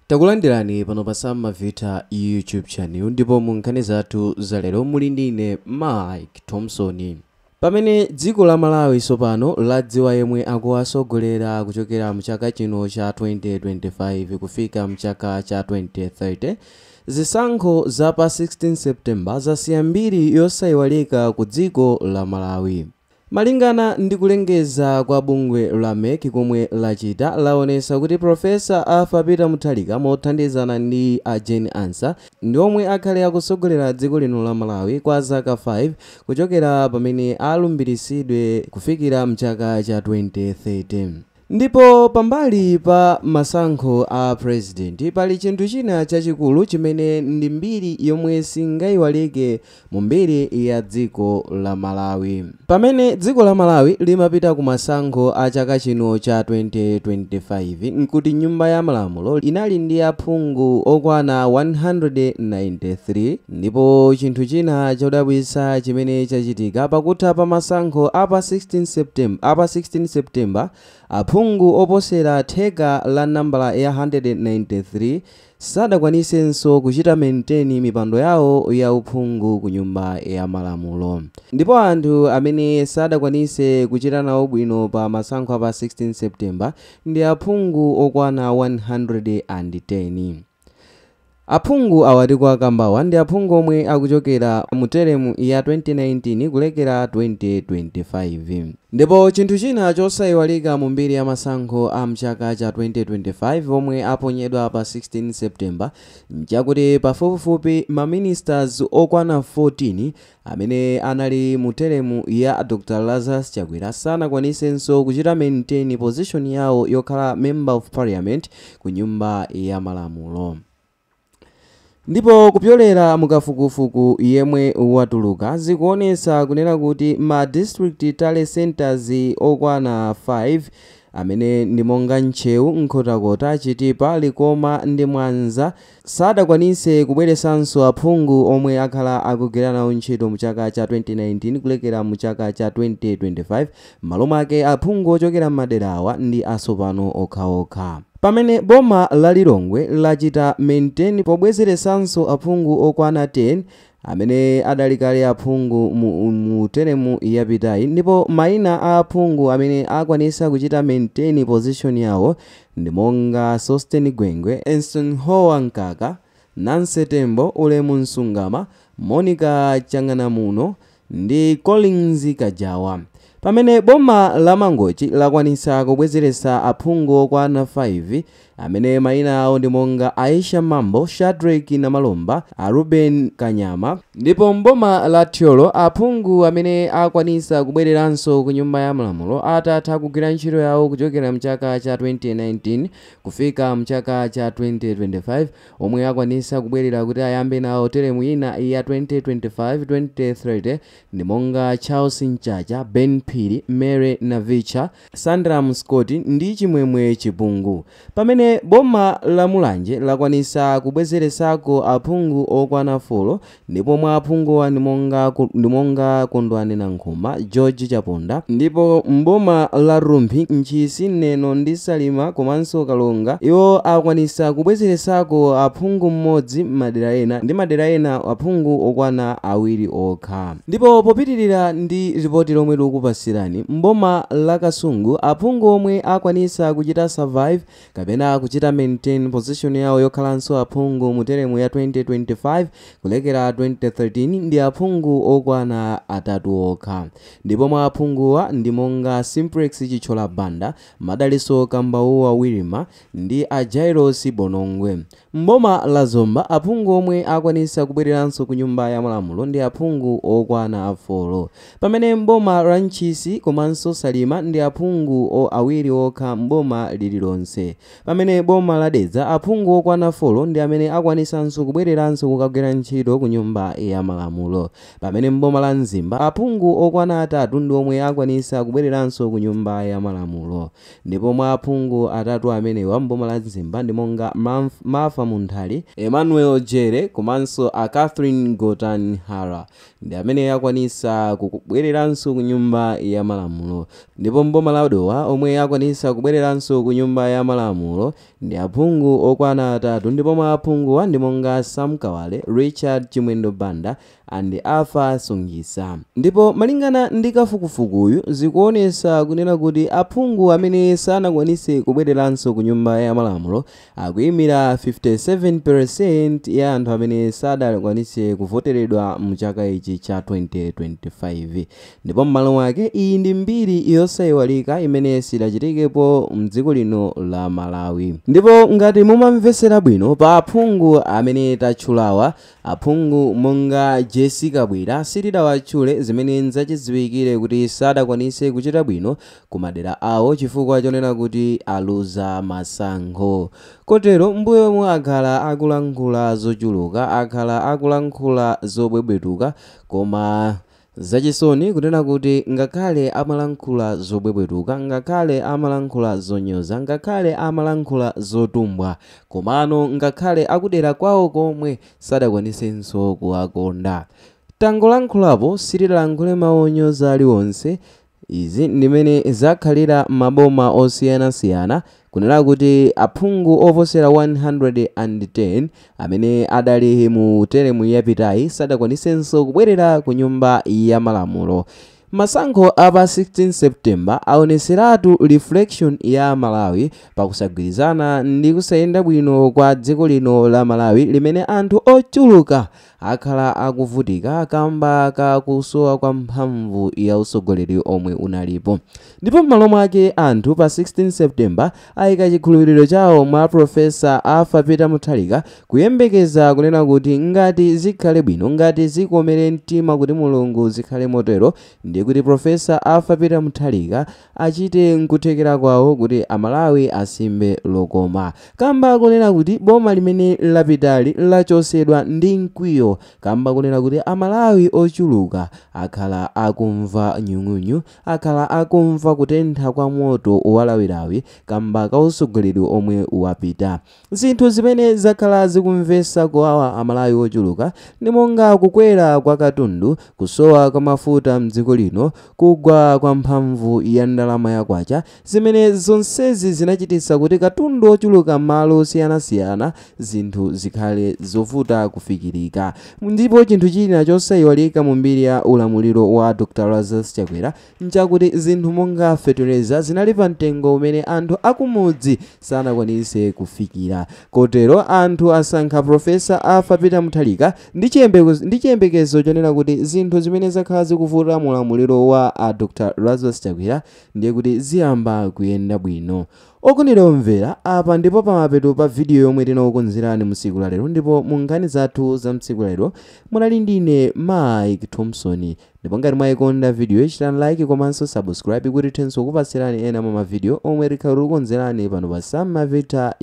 Takulandirani pano pa Sam Mavita YouTube channel ndipo mu nkhani zathu za lero muli ndine Mike Thompson. Pamene dziko la Malawi sopano ladziwa yemwe akuwasogolera kuchokera mchaka chino cha 2025 kufika mchaka cha 2030, zisankho za pa 16 September zasiya mbiri yosayiwalika ku dziko la Malawi. Malingana ndi kulengeza kwa bungwe la MEC komwe lachita laonesa kuti Profesa Arthur Peter Mutharika mothandizana ndi a Jane Ansah ndi omwe akhale akusogolera dziko lino la Malawi kwa zaka 5 kuchokera pamene alumbiritsidwe kufikira mchaka cha 2030. Ndipo pambali pa masankho a president pali chinthu china chachikulu chimene ndi mbiri yomwe singayiwalike mu mbiri ya dziko la Malawi. Pamene dziko la Malawi limapita ku masankho a chaka chino cha 2025 nkuti nyumba ya malamulo inali ndi aphungu okwana 193, ndipo chinthu china chodabwitsa chimene chachitika pakutha pa masankho a pa 16 September aphungu oposera theka la nambala ya 193 sadakwanisenso kuchita maintain mipando yawo ya uphungu ku nyumba ya malamulo. Ndipo anthu amene sadakwanise kuchita nawo bwino pa masankho a pa 16 September ndi aphungu okwana 110. Aphungu awati kwa kambawa ndi aphungu omwe akuchokera mu teremu ya 2019 kulekera 2025. Ndipo chinthu china chosayiwalika mu mbiri ya masankho a mchaka cha 2025 omwe aponyedwa pa 16 September nchakuti pafupifupi maministers okwana 14 amene anali mu teremu ya Dr. Lazarus Chakwera sanakwanisenso kuchita maintain position yawo yokhala member of parliament ku nyumba ya malamulo. Ndipo kupyolera mukafukufuku yemwe watuluka zikuonesa kunena kuti ma district talent centers okwana 5 amene ndi monga Nchewu, Nkhotakota, Chitipa, Likoma ndi Mwanza sadakwanise kubweresanso aphungu omwe akhala akugwira nawo ntchito mu chaka cha 2019 kulekera mu chaka cha 2025. M'malo mwake aphungu ochokera m'maderawa ndi asopano okhaokha. Pamene boma la Lilongwe lachita maintain pobwezeresanso aphungu okwana 10 amene adalikale aphungu mu teremu yapitayi, ndipo maina a aphungu amene akwanisa kuchita maintain position yawo ndi monga Sosten Gwengwe, Enston Hoa Nkaka, Nancy Tembo, Ulemu Nsungama, Monica Changanamuno ndi Collins Kajawa. Pamene boma la Mangochi lakwanisa kubwezeresa aphungu okwana 5 amene maina awo ndi monga Aisha Mambo, Shadrack Namalomba, Ruben Kanyama. Ndipo mboma la Tyolo aphungu amene akwanisa kubwereranso ku nyumba ya malamulo atatha kugwira ntchito yawo kuchokera mchaka cha 2019 kufika mchaka cha 2025 omwe akwanisa kubwerera kuti ayambe nawo teremu ina ya 2025-2030 ndi monga Charles Nchacha, Ben Phiri, Mary Navicha, Sandra Muscoti ndi Chimwemwe Chipungu. Pamene boma la Mulanje lakwanisa kubwezeresako aphungu okwana 4 ndipo mwa aphunguwa ndi monga Kondwani Nankhuma, George Chaponda. Ndipo mboma la Rumphi, Nchisi, Neno ndi Salima komanso Kalonga iwo akwanisa kubwezeresako aphungu mmodzi madera ena ndi madera ena aphungu okwana 2 okha. Ndipo popitirira ndi ripoti lomwe tikupasirani, mboma la Kasungu aphungu omwe akwanisa kuchita survive kapena kuchita maintain position yawo yokhalanso aphungu mu teremu ya 2025 kulekera 2013 ndi aphungu okwana 3 okha. Ndipo mwa aphunguwa ndi monga Simplex Chichola Banda, Madaliso Kambauwa Wirima ndi Jairos Bonongwe. Mboma la Zomba aphungu omwe akwanisa kubwereranso ku nyumba ya malamulo ndi aphungu okwana 4. Pamene mboma la Nchisi komanso Salima ndi aphungu 2 okha mboma lililonse. Pamene boma la Dedza aphungu okwana 4 ndi amene akwanisanso kubwereranso kukagwira ntchito ku nyumba ya malamulo. Pamene mboma la Nzimba aphungu okwana 3 ndi omwe akwanisa kubwereranso ku nyumba ya malamulo. Ndipo mwa aphungu 3 amenewa mboma la Nzimba ndi monga Martha Munthali, Emmanuel Jere komanso a Catherine Gotan Hara ndi amene akwanisa kubwereranso ku nyumba ya malamulo. Ndipo mboma la Dowa omwe akwanisa kubwereranso ku nyumba ya malamulo ndi aphungu okwana atatu, ndipo mwa aphunguwa ndi monga Sam Kawale, Richard Chimwendo Banda and Arthur Sungisa. Ndipo malingana ndi kafukufukuyu zikuonesa kunena kuti aphungu amene sanakwanise kubwereranso ku nyumba ya malamulo akuyimira 57% ya anthu amene sadakwanise kuvoteredwa mu chaka ichi cha 2025. ndipo m'malo mwake iyi ndi mbiri yosayiwalika imene sidachitikepo mdziko lino la Malawi. Ndipo ngati mumamvesera bwino pa aphungu amene tatchulawa, aphungu monga Jessica Bwira sitidawatchule zimene nzachidziwikire kuti sadakwanise kuchita bwino ku madera awo chifukwa chonena kuti aluza masankho. Kotero mbuyo yomwe akhala akulankhula zochuluka, akhala akulankhula zobwebwetuka, koma zachisoni kunena kuti ngakhale amalankhula zobwebwetuka, ngakhale amalankhula zonyoza, ngakhale amalankhula zotumbwa, komano ngakhale akudera kwawo komwe sadakwanisenso kuwakonda. Tangolankhulapo sitilankhule mawu onyoza aliwonse. Izi ndimene zakhalira maboma osiyanasiyana, kunena kuti aphungu oposera 110 amene adali mu teremu yapitayi sadakwanisenso kubwerera ku nyumba ya malamulo. Masankho apa 16 September aoneseratu reflection ya Malawi pakusagwirizana ndi kusayenda bwino kwa dziko lino la Malawi limene anthu ochuluka akhala akuvutika kamba kakusowa kwa mphamvu ya usogoleri omwe unalipo. Ndipo m'malo mwake anthu pa 16 September ayika chikhulupiriro chawo mwa Profesa Arthur Peter Mutharika kuyembekeza kunena kuti ngati zikhale bwino, ngati zikomere mtima kuti Mulungu zikhale motero, ndiye kuti Profesa Arthur Peter Mutharika achite nkuthekera kwawo kuti Amalawi asimbe lokoma. Kamba kunena kuti boma limene lapitali lachosedwa ndi mkwiyo, kamba kunena kuti Amalawi ochuluka akhala akumva nyung'unyu, akhala akumva kutentha kwa moto walawirawi kamba kausogoleri omwe wapita. Zinthu zimene zakhala zikumvesa kuwawa Amalawi ochuluka ndi monga kukwera kwa katundu, kusowa kwa mafuta mdziko lino, kugwa kwa mphamvu ya ndalama ya kwacha, zimene zonsezi zinachititsa kuti katundu ochuluka malo osiyanasiyana zinthu zikhale zovuta kufikirika. Ndipo chinthu china chosayiwalika mu mbiri ya ulamuliro wa Dr. Lazarus Chakwera nchakuti zinthu monga fertilizer zinali pa mtengo umene anthu akumudzi sanakwanise kufikira. Kotero anthu asankha Profesa Arthur Peter Mutharika ndi chiyembekezo chonena kuti zinthu zimene zakhala zikuvuta mu ulamuliro wa Dr. Lazarus Chakwera ndiye kuti ziyamba kuyenda bwino. Okondedwa omvera, apa ndipo pamapeto pa video yomwe tinakukonzerani msiku la lero, ndipo mu nkhani zathu za msiku la lero munali ndine Mike Thompson. Ndipo ngati mwayikonda video ichitani like komanso subscribe kuti tithenso kupasirani ena mwa mavideo omwe tikhala tikukonzerani pano pa Sam Mavita.